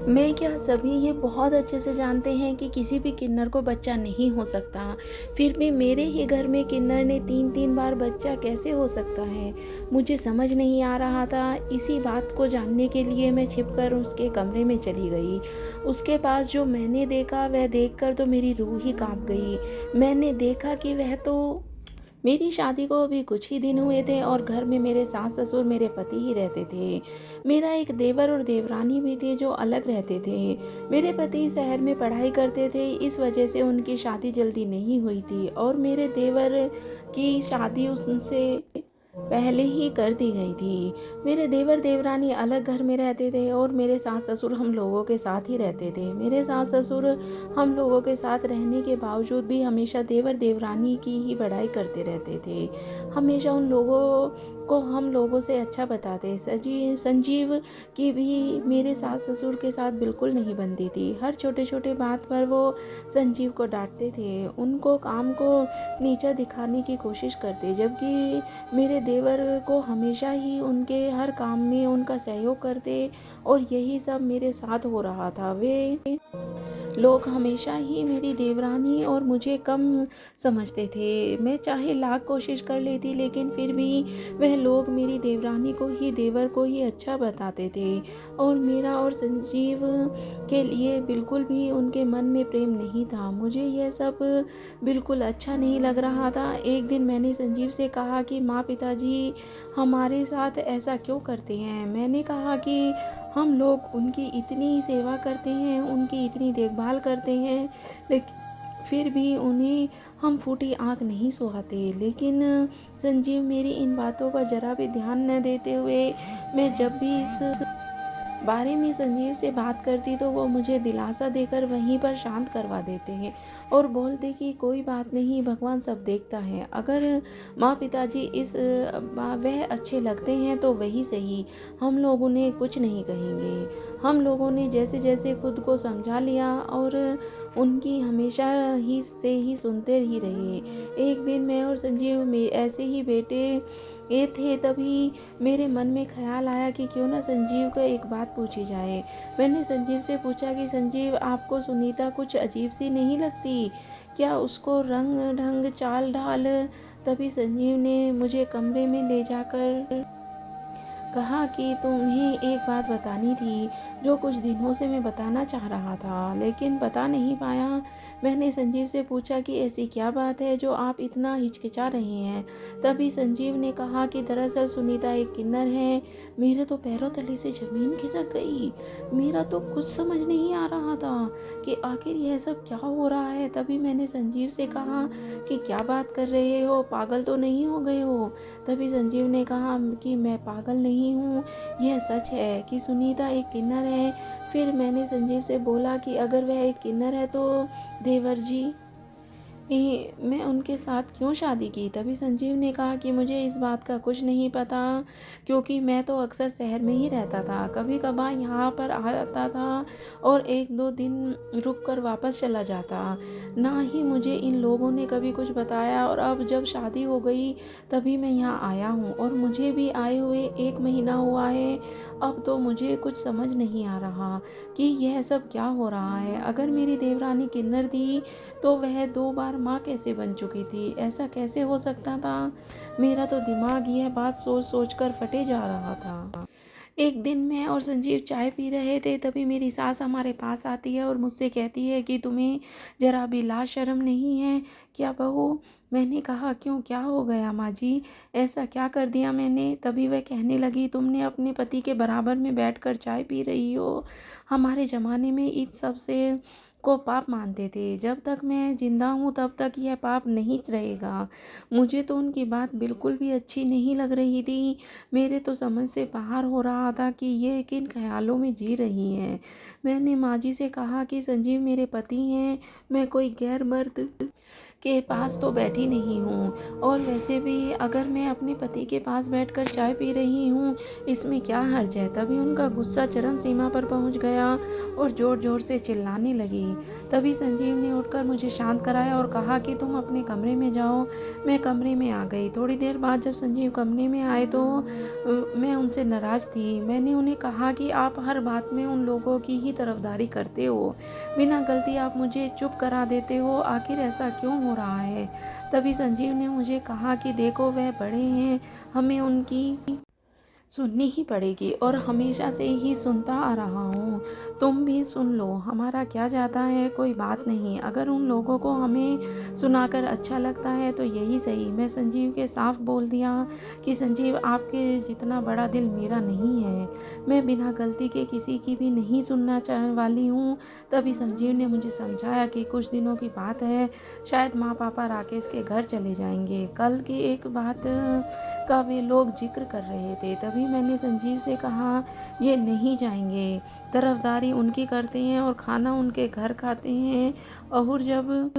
मैं क्या सभी ये बहुत अच्छे से जानते हैं कि किसी भी किन्नर को बच्चा नहीं हो सकता। फिर भी मेरे ही घर में किन्नर ने 3-3 बार बच्चा कैसे हो सकता है? मुझे समझ नहीं आ रहा था। इसी बात को जानने के लिए मैं छिपकर उसके कमरे में चली गई। उसके पास जो मैंने देखा वह देखकर तो मेरी रूह ही काँप गई। मैंने देखा कि वह तो मेरी शादी को अभी कुछ ही दिन हुए थे और घर में मेरे सास-ससुर, मेरे पति ही रहते थे। मेरा एक देवर और देवरानी भी थे जो अलग रहते थे। मेरे पति शहर में पढ़ाई करते थे, इस वजह से उनकी शादी जल्दी नहीं हुई थी और मेरे देवर की शादी उनसे पहले ही कर दी गई थी। मेरे देवर-देवरानी अलग घर में रहते थे और मेरे सास-ससुर हम लोगों के साथ ही रहते थे। मेरे सास-ससुर हम लोगों के साथ रहने के बावजूद भी हमेशा देवर-देवरानी की ही बड़ाई करते रहते थे। हमेशा उन लोगों को हम लोगों से अच्छा बताते। संजीव की भी मेरे सास-ससुर के साथ बिल्कुल नहीं बनती थी। हर छोटे-छोटे बात पर वो संजीव को डाँटते थे। उनको काम को नीचा दिखाने की कोशिश करते, जबकि मेरे देवर को हमेशा ही उनके हर काम में उनका सहयोग करते और यही सब मेरे साथ हो रहा था। वे लोग हमेशा ही मेरी देवरानी और मुझे कम समझते थे। मैं चाहे लाख कोशिश कर लेती लेकिन फिर भी वह लोग मेरी देवरानी को ही, देवर को ही अच्छा बताते थे और मेरा और संजीव के लिए बिल्कुल भी उनके मन में प्रेम नहीं था। मुझे यह सब बिल्कुल अच्छा नहीं लग रहा था। एक दिन मैंने संजीव से कहा कि माँ पिताजी हमारे साथ ऐसा क्यों करते हैं? मैंने कहा कि हम लोग उनकी इतनी सेवा करते हैं, उनकी इतनी देखभाल करते हैं, लेकिन फिर भी उन्हें हम फूटी आँख नहीं सुहाते। लेकिन संजीव मेरी इन बातों पर ज़रा भी ध्यान न देते हुए, मैं जब भी इस बारे में संजीव से बात करती तो वो मुझे दिलासा देकर वहीं पर शांत करवा देते हैं और बोलते कि कोई बात नहीं, भगवान सब देखता है। अगर माँ पिताजी वह अच्छे लगते हैं तो वही सही, हम लोग उन्हें कुछ नहीं कहेंगे। हम लोगों ने जैसे जैसे खुद को समझा लिया और उनकी हमेशा ही सुनते ही रहे। एक दिन मैं और संजीव में ऐसे ही बैठे ये थे, तभी मेरे मन में ख़्याल आया कि क्यों ना संजीव को एक बात पूछी जाए। मैंने संजीव से पूछा कि संजीव, आपको सुनीता कुछ अजीब सी नहीं लगती? क्या उसको रंग ढंग चाल ढाल? तभी संजीव ने मुझे कमरे में ले जाकर कहा कि तुम्हें एक बात बतानी थी जो कुछ दिनों से मैं बताना चाह रहा था लेकिन बता नहीं पाया। मैंने संजीव से पूछा कि ऐसी क्या बात है जो आप इतना हिचकिचा रहे हैं। तभी संजीव ने कहा कि दरअसल सुनीता एक किन्नर है। मेरे तो पैरों तले से ज़मीन खिसक गई। मेरा तो कुछ समझ नहीं आ रहा था कि आखिर यह सब क्या हो रहा है। तभी मैंने संजीव से कहा कि क्या बात कर रहे हो, पागल तो नहीं हो गए हो? तभी संजीव ने कहा कि मैं पागल नहीं हूँ, यह सच है कि सुनीता एक किन्नर है। फिर मैंने संजीव से बोला कि अगर वह एक किन्नर है तो देवर जी मैं उनके साथ क्यों शादी की? तभी संजीव ने कहा कि मुझे इस बात का कुछ नहीं पता, क्योंकि मैं तो अक्सर शहर में ही रहता था। कभी-कभार यहाँ पर आता था और 1-2 दिन रुक कर वापस चला जाता। ना ही मुझे इन लोगों ने कभी कुछ बताया और अब जब शादी हो गई तभी मैं यहाँ आया हूँ और मुझे भी आए हुए 1 महीना हुआ है। अब तो मुझे कुछ समझ नहीं आ रहा कि यह सब क्या हो रहा है। अगर मेरी देवरानी किन्नर थी तो वह 2 बार माँ कैसे बन चुकी थी? ऐसा कैसे हो सकता था? मेरा तो दिमाग यह बात सोच-सोच कर फटे जा रहा था। एक दिन मैं और संजीव चाय पी रहे थे, तभी मेरी सास हमारे पास आती है और मुझसे कहती है कि तुम्हें ज़रा भी लाज शर्म नहीं है क्या बहू? मैंने कहा क्यों, क्या हो गया माँ जी? ऐसा क्या कर दिया मैंने? तभी वह कहने लगी, तुमने अपने पति के बराबर में बैठकर चाय पी रही हो। हमारे ज़माने में इस सब से को पाप मानते थे। जब तक मैं ज़िंदा हूँ तब तक यह पाप नहीं रहेगा। मुझे तो उनकी बात बिल्कुल भी अच्छी नहीं लग रही थी। मेरे तो समझ से बाहर हो रहा था कि ये किन ख़्यालों में जी रही हैं। मैंने माँ जी से कहा कि संजीव मेरे पति हैं, मैं कोई गैर मर्द के पास तो बैठी नहीं हूँ और वैसे भी अगर मैं अपने पति के पास बैठकर चाय पी रही हूँ, इसमें क्या हर्ज है? तभी उनका गुस्सा चरम सीमा पर पहुँच गया और ज़ोर ज़ोर से चिल्लाने लगी। तभी संजीव ने उठकर मुझे शांत कराया और कहा कि तुम अपने कमरे में जाओ। मैं कमरे में आ गई। थोड़ी देर बाद जब संजीव कमरे में आए तो मैं उनसे नाराज़ थी। मैंने उन्हें कहा कि आप हर बात में उन लोगों की ही तरफदारी करते हो। बिना गलती आप मुझे चुप करा देते हो। आखिर ऐसा क्यों हो रहा है? तभी संजीव ने मुझे कहा कि देखो, वह बड़े हैं, हमें उनकी सुननी ही पड़ेगी और हमेशा से ही सुनता आ रहा हूँ। तुम भी सुन लो, हमारा क्या जाता है, कोई बात नहीं। अगर उन लोगों को हमें सुनाकर अच्छा लगता है तो यही सही। मैं संजीव के साफ बोल दिया कि संजीव, आपके जितना बड़ा दिल मेरा नहीं है। मैं बिना गलती के किसी की भी नहीं सुनना चाहने वाली हूँ। तभी संजीव ने मुझे समझाया कि कुछ दिनों की बात है, शायद माँ पापा राकेश के घर चले जाएंगे। कल की एक बात का वे लोग जिक्र कर रहे थे। तभी मैंने संजीव से कहा, ये नहीं जाएंगे, तरफदारी उनकी करते हैं और खाना उनके घर खाते हैं, और जब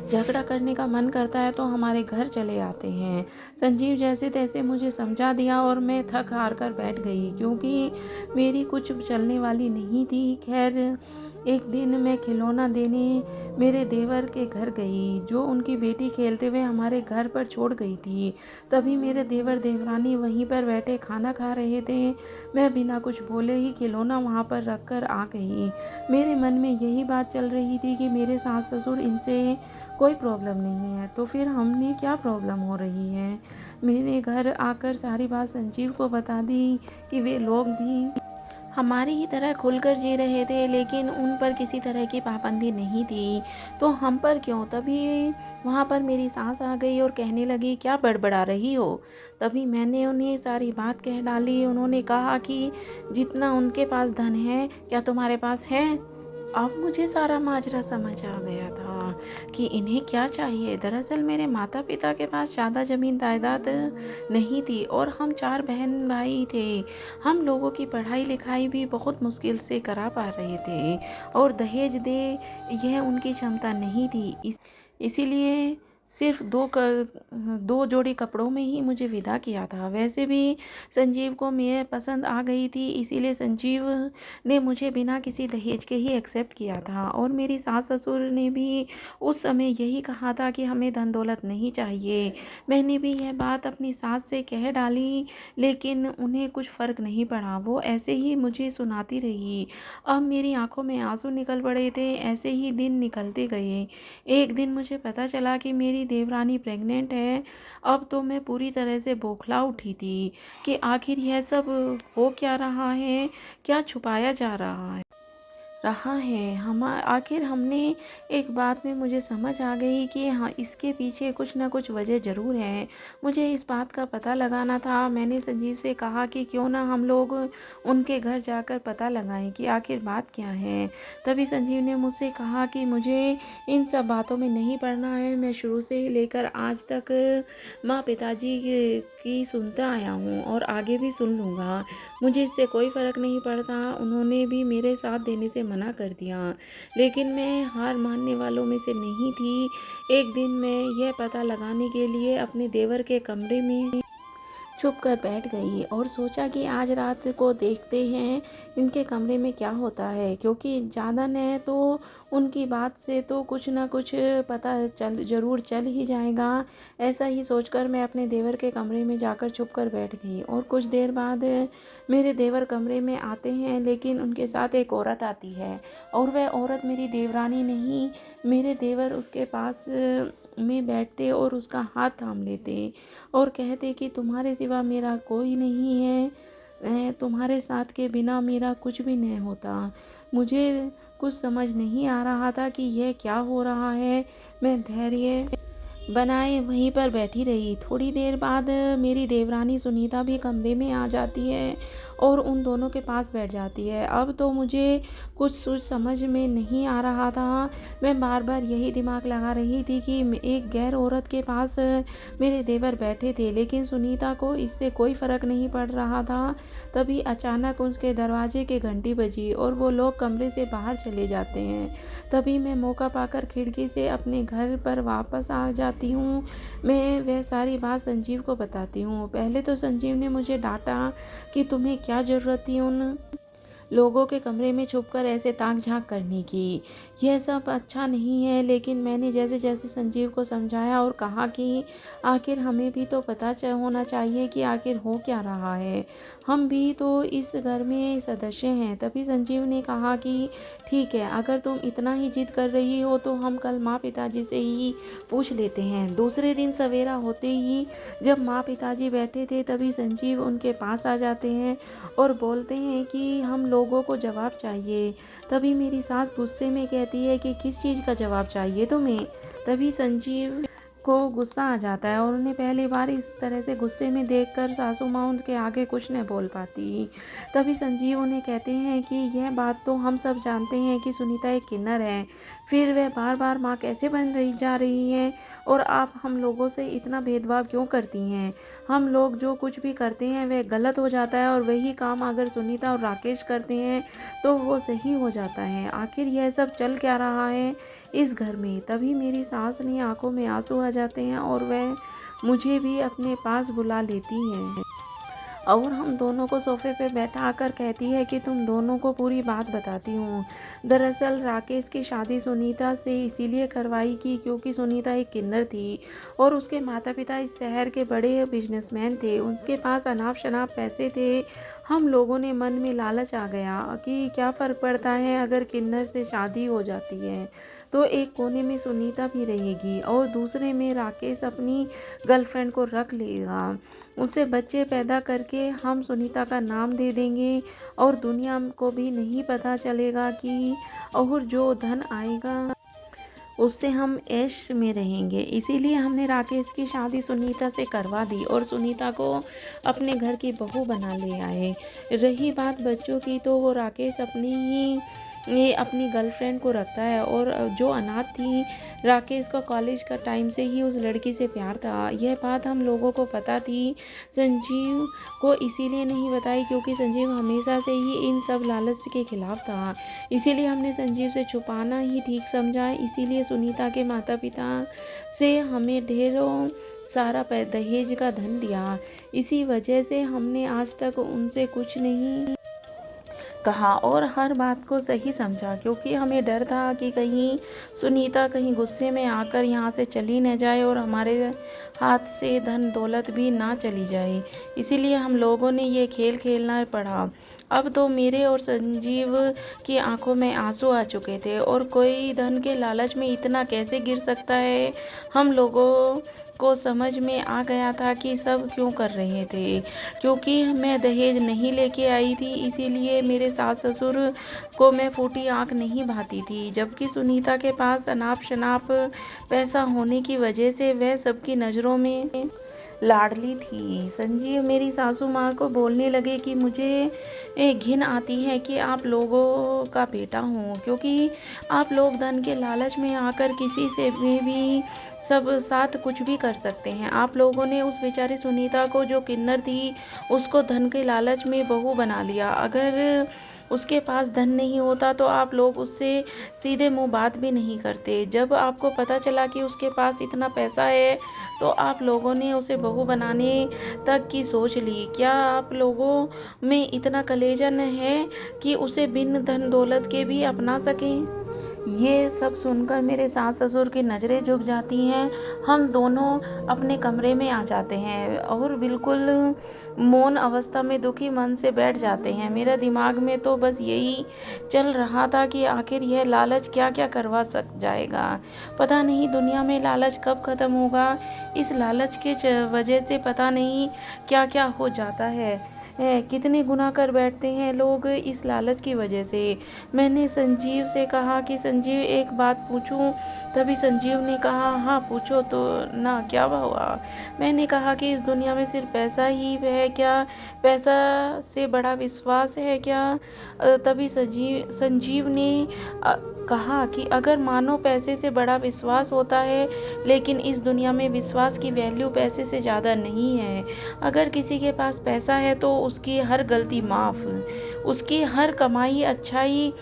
झगड़ा करने का मन करता है तो हमारे घर चले आते हैं। संजीव जैसे तैसे मुझे समझा दिया और मैं थक हार कर बैठ गई, क्योंकि मेरी कुछ चलने वाली नहीं थी। खैर, एक दिन मैं खिलौना देने मेरे देवर के घर गई, जो उनकी बेटी खेलते हुए हमारे घर पर छोड़ गई थी। तभी मेरे देवर देवरानी वहीं पर बैठे खाना खा रहे थे। मैं बिना कुछ बोले ही खिलौना वहाँ पर रख कर आ गई। मेरे मन में यही बात चल रही थी कि मेरे सास ससुर, इनसे कोई प्रॉब्लम नहीं है, तो फिर हमने क्या प्रॉब्लम हो रही है। मैंने घर आकर सारी बात संजीव को बता दी कि वे लोग भी हमारी ही तरह खुलकर जी रहे थे, लेकिन उन पर किसी तरह की पाबंदी नहीं थी, तो हम पर क्यों। तभी वहाँ पर मेरी सास आ गई और कहने लगी, क्या बड़बड़ा रही हो। तभी मैंने उन्हें सारी बात कह डाली। उन्होंने कहा कि जितना उनके पास धन है, क्या तुम्हारे पास है। अब मुझे सारा माजरा समझ आ गया था कि इन्हें क्या चाहिए। दरअसल मेरे माता पिता के पास ज़्यादा ज़मीन जायदाद नहीं थी और हम 4 बहन भाई थे। हम लोगों की पढ़ाई लिखाई भी बहुत मुश्किल से करा पा रहे थे, और दहेज दे यह उनकी क्षमता नहीं थी। इसीलिए सिर्फ दो जोड़ी कपड़ों में ही मुझे विदा किया था। वैसे भी संजीव को मैं पसंद आ गई थी, इसीलिए संजीव ने मुझे बिना किसी दहेज के ही एक्सेप्ट किया था। और मेरी सास ससुर ने भी उस समय यही कहा था कि हमें धन दौलत नहीं चाहिए। मैंने भी यह बात अपनी सास से कह डाली, लेकिन उन्हें कुछ फ़र्क नहीं पड़ा। वो ऐसे ही मुझे सुनाती रही। अब मेरी आंखों में आंसू निकल पड़े थे। ऐसे ही दिन निकलते गए। एक दिन मुझे पता चला कि मेरी देवरानी प्रेग्नेंट है। अब तो मैं पूरी तरह से बौखला उठी थी कि आखिर यह सब हो क्या रहा है, क्या छुपाया जा रहा है हम। आखिर हमने एक बात में मुझे समझ आ गई कि हाँ, इसके पीछे कुछ ना कुछ वजह ज़रूर है। मुझे इस बात का पता लगाना था। मैंने संजीव से कहा कि क्यों ना हम लोग उनके घर जाकर पता लगाएं कि आखिर बात क्या है। तभी संजीव ने मुझसे कहा कि मुझे इन सब बातों में नहीं पड़ना है। मैं शुरू से ही लेकर आज तक माँ पिताजी की सुनता आया हूँ और आगे भी सुन लूँगा। मुझे इससे कोई फ़र्क नहीं पड़ता। उन्होंने भी मेरे साथ देने से मना कर दिया, लेकिन मैं हार मानने वालों में से नहीं थी। एक दिन मैं यह पता लगाने के लिए अपने देवर के कमरे में चुप कर बैठ गई और सोचा कि आज रात को देखते हैं इनके कमरे में क्या होता है, क्योंकि ज़्यादा न तो उनकी बात से तो कुछ ना कुछ पता ज़रूर चल ही जाएगा। ऐसा ही सोचकर मैं अपने देवर के कमरे में जाकर छुप कर बैठ गई। और कुछ देर बाद मेरे देवर कमरे में आते हैं, लेकिन उनके साथ एक औरत आती है, और वह औरत मेरी देवरानी नहीं। मेरे देवर उसके पास में बैठते और उसका हाथ थाम लेते और कहते कि तुम्हारे सिवा मेरा कोई नहीं है, तुम्हारे साथ के बिना मेरा कुछ भी नहीं होता। मुझे कुछ समझ नहीं आ रहा था कि यह क्या हो रहा है। मैं धैर्य बनाए वहीं पर बैठी रही। थोड़ी देर बाद मेरी देवरानी सुनीता भी कमरे में आ जाती है और उन दोनों के पास बैठ जाती है। अब तो मुझे कुछ सोच समझ में नहीं आ रहा था। मैं बार बार यही दिमाग लगा रही थी कि एक गैर औरत के पास मेरे देवर बैठे थे, लेकिन सुनीता को इससे कोई फ़र्क नहीं पड़ रहा था। तभी अचानक उसके दरवाजे की घंटी बजी और वो लोग कमरे से बाहर चले जाते हैं। तभी मैं मौका पाकर खिड़की से अपने घर पर वापस आ जाती हूँ। मैं वह सारी बात संजीव को बताती हूँ। पहले तो संजीव ने मुझे डांटा कि तुम्हें क्या ज़रूरत थी उन लोगों के कमरे में छुपकर ऐसे ताक झांक करने की। यह सब अच्छा नहीं है। लेकिन मैंने जैसे जैसे संजीव को समझाया और कहा कि आखिर हमें भी तो पता होना चाहिए कि आखिर हो क्या रहा है, हम भी तो इस घर में सदस्य हैं। तभी संजीव ने कहा कि ठीक है, अगर तुम इतना ही जिद कर रही हो तो हम कल माँ पिताजी से ही पूछ लेते हैं। दूसरे दिन सवेरा होते ही जब माँ पिताजी बैठे थे तभी संजीव उनके पास आ जाते हैं और बोलते हैं कि हम लोगों को जवाब चाहिए। तभी मेरी सास गुस्से में कहती है कि किस चीज़ का जवाब चाहिए तुम्हें। तभी संजीव को गुस्सा आ जाता है और उन्हें पहली बार इस तरह से गुस्से में देखकर सासू माँ उनके आगे कुछ नहीं बोल पाती। तभी संजीव उन्हें कहते हैं कि यह बात तो हम सब जानते हैं कि सुनीता एक किन्नर है, फिर वह बार बार माँ कैसे बन रही जा रही है और आप हम लोगों से इतना भेदभाव क्यों करती हैं। हम लोग जो कुछ भी करते हैं वह गलत हो जाता है और वही काम अगर सुनीता और राकेश करते हैं तो वो सही हो जाता है। आखिर यह सब चल क्या रहा है इस घर में। तभी मेरी सास ने आंखों में आंसू आ जाते हैं और वह मुझे भी अपने पास बुला लेती है और हम दोनों को सोफे पे बैठा कर कहती है कि तुम दोनों को पूरी बात बताती हूँ। दरअसल राकेश की शादी सुनीता से इसीलिए करवाई कि क्योंकि सुनीता एक किन्नर थी और उसके माता पिता इस शहर के बड़े बिजनेसमैन थे, उनके पास अनाप शनाप पैसे थे। हम लोगों ने मन में लालच आ गया कि क्या फ़र्क पड़ता है अगर किन्नर से शादी हो जाती है तो एक कोने में सुनीता भी रहेगी और दूसरे में राकेश अपनी गर्लफ्रेंड को रख लेगा। उससे बच्चे पैदा करके हम सुनीता का नाम दे देंगे और दुनिया को भी नहीं पता चलेगा कि और जो धन आएगा उससे हम ऐश में रहेंगे। इसीलिए हमने राकेश की शादी सुनीता से करवा दी और सुनीता को अपने घर की बहू बना ले आए। रही बात बच्चों की तो वो राकेश अपनी गर्लफ्रेंड को रखता है और जो अनाथ थी, राकेश का कॉलेज का टाइम से ही उस लड़की से प्यार था। यह बात हम लोगों को पता थी, संजीव को इसीलिए नहीं बताई क्योंकि संजीव हमेशा से ही इन सब लालच के खिलाफ था। इसीलिए हमने संजीव से छुपाना ही ठीक समझा। इसीलिए सुनीता के माता पिता से हमें ढेरों सारा दहेज का धन दिया। इसी वजह से हमने आज तक उनसे कुछ नहीं कहा और हर बात को सही समझा क्योंकि हमें डर था कि कहीं सुनीता कहीं गुस्से में आकर यहाँ से चली न जाए और हमारे हाथ से धन दौलत भी ना चली जाए। इसीलिए हम लोगों ने ये खेल खेलना पड़ा। अब तो मेरे और संजीव की आंखों में आंसू आ चुके थे और कोई धन के लालच में इतना कैसे गिर सकता है। हम लोगों को समझ में आ गया था कि सब क्यों कर रहे थे, क्योंकि मैं दहेज नहीं लेके आई थी इसीलिए मेरे सास ससुर को मैं फूटी आंख नहीं भाती थी, जबकि सुनीता के पास अनाप शनाप पैसा होने की वजह से वह सबकी नज़रों में लाडली थी। संजीव मेरी सासू माँ को बोलने लगे कि मुझे घिन आती है कि आप लोगों का बेटा हूँ, क्योंकि आप लोग धन के लालच में आकर किसी से भी सब साथ कुछ भी कर सकते हैं। आप लोगों ने उस बेचारी सुनीता को जो किन्नर थी उसको धन के लालच में बहू बना लिया। अगर उसके पास धन नहीं होता तो आप लोग उससे सीधे मुंह बात भी नहीं करते। जब आपको पता चला कि उसके पास इतना पैसा है तो आप लोगों ने उसे बहू बनाने तक की सोच ली। क्या आप लोगों में इतना कलेजन है कि उसे बिन धन दौलत के भी अपना सकें? ये सब सुनकर मेरे सास ससुर की नज़रें झुक जाती हैं। हम दोनों अपने कमरे में आ जाते हैं और बिल्कुल मौन अवस्था में दुखी मन से बैठ जाते हैं। मेरे दिमाग में तो बस यही चल रहा था कि आखिर यह लालच क्या क्या करवा जाएगा। पता नहीं दुनिया में लालच कब ख़त्म होगा। इस लालच के वजह से पता नहीं क्या क्या हो जाता है। कितने गुनाह कर बैठते हैं लोग इस लालच की वजह से। मैंने संजीव से कहा कि संजीव एक बात पूछूं? तभी संजीव ने कहा हाँ पूछो तो ना, क्या हुआ? मैंने कहा कि इस दुनिया में सिर्फ पैसा ही है क्या? पैसा से बड़ा विश्वास है क्या? तभी संजीव ने कहा कि अगर मानो पैसे से बड़ा विश्वास होता है, लेकिन इस दुनिया में विश्वास की वैल्यू पैसे से ज़्यादा नहीं है। अगर किसी के पास पैसा है तो उसकी हर गलती माफ़, उसकी हर कमाई अच्छाई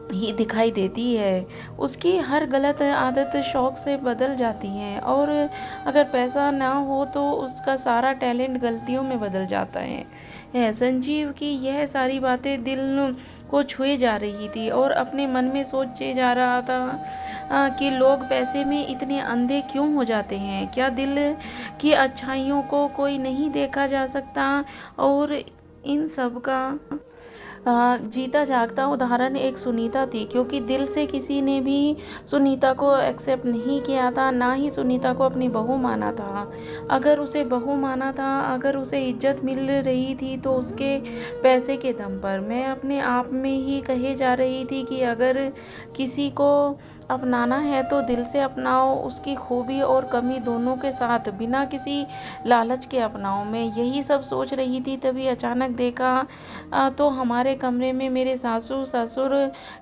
ही दिखाई देती है। उसकी हर गलत आदत शौक से बदल जाती है और अगर पैसा ना हो तो उसका सारा टैलेंट गलतियों में बदल जाता है। संजीव की यह सारी बातें दिल को छुए जा रही थी और अपने मन में सोचे जा रहा था कि लोग पैसे में इतने अंधे क्यों हो जाते हैं। क्या दिल की अच्छाइयों को कोई नहीं देखा जा सकता। और इन सब का जीता जागता उदाहरण एक सुनीता थी, क्योंकि दिल से किसी ने भी सुनीता को एक्सेप्ट नहीं किया था, ना ही सुनीता को अपनी बहू माना था। अगर उसे बहू माना था, अगर उसे इज्जत मिल रही थी तो उसके पैसे के दम पर। मैं अपने आप में ही कहे जा रही थी कि अगर किसी को अपनाना है तो दिल से अपनाओ, उसकी खूबी और कमी दोनों के साथ, बिना किसी लालच के अपनाओ। मैं यही सब सोच रही थी, तभी अचानक देखा तो हमारे कमरे में मेरे सासू ससुर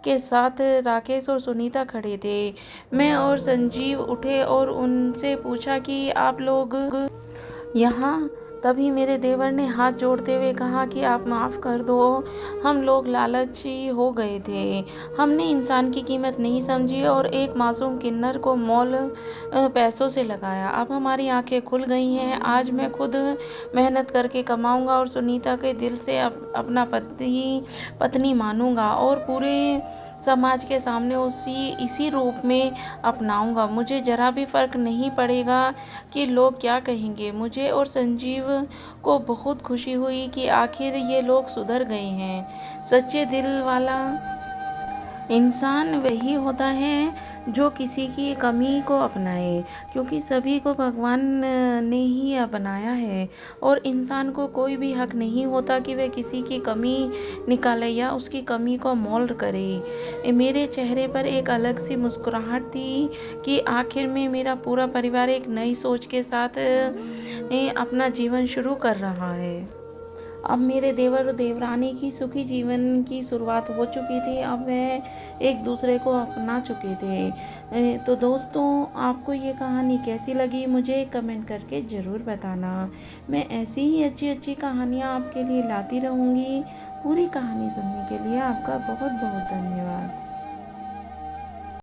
के साथ राकेश और सुनीता खड़े थे। मैं और संजीव उठे और उनसे पूछा कि आप लोग यहाँ। तभी मेरे देवर ने हाथ जोड़ते हुए कहा कि आप माफ़ कर दो, हम लोग लालची हो गए थे। हमने इंसान की कीमत नहीं समझी और एक मासूम किन्नर को मोल पैसों से लगाया। अब हमारी आंखें खुल गई हैं। आज मैं खुद मेहनत करके कमाऊंगा और सुनीता के दिल से अपना पत्नी मानूंगा और पूरे समाज के सामने इसी रूप में अपनाऊंगा। मुझे ज़रा भी फ़र्क नहीं पड़ेगा कि लोग क्या कहेंगे। मुझे और संजीव को बहुत खुशी हुई कि आखिर ये लोग सुधर गए हैं। सच्चे दिल वाला इंसान वही होता है जो किसी की कमी को अपनाए, क्योंकि सभी को भगवान ने ही अपनाया है और इंसान को कोई भी हक नहीं होता कि वह किसी की कमी निकाले या उसकी कमी को मोल्ड करे। मेरे चेहरे पर एक अलग सी मुस्कुराहट थी कि आखिर में मेरा पूरा परिवार एक नई सोच के साथ अपना जीवन शुरू कर रहा है। अब मेरे देवर और देवरानी की सुखी जीवन की शुरुआत हो चुकी थी। अब वह एक दूसरे को अपना चुके थे। तो दोस्तों, आपको ये कहानी कैसी लगी मुझे कमेंट करके ज़रूर बताना। मैं ऐसी ही अच्छी अच्छी कहानियाँ आपके लिए लाती रहूँगी। पूरी कहानी सुनने के लिए आपका बहुत बहुत धन्यवाद।